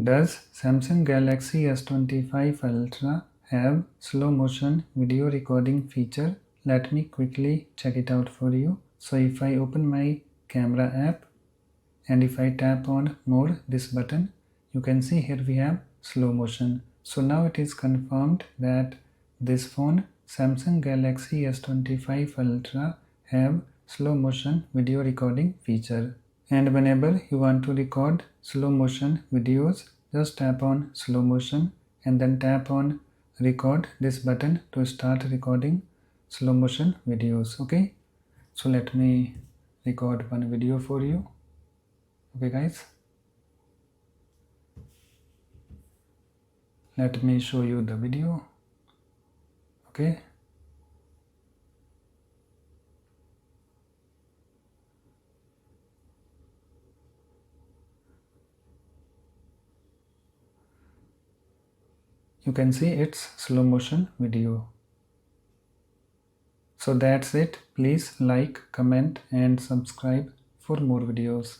Does Samsung Galaxy S25 Ultra have slow motion video recording feature? Let me quickly check it out for you. So if I open my camera app and if I tap on more this button, you can see here we have slow motion. So now it is confirmed that this phone Samsung Galaxy S25 Ultra have slow motion video recording feature. And whenever you want to record slow motion videos, just tap on slow motion and then tap on record this button to start recording slow motion videos. Okay, so let me record one video for you. Okay guys, let me show you the video. Okay, you can see it's slow motion video. So that's it. Please like, comment and subscribe for more videos.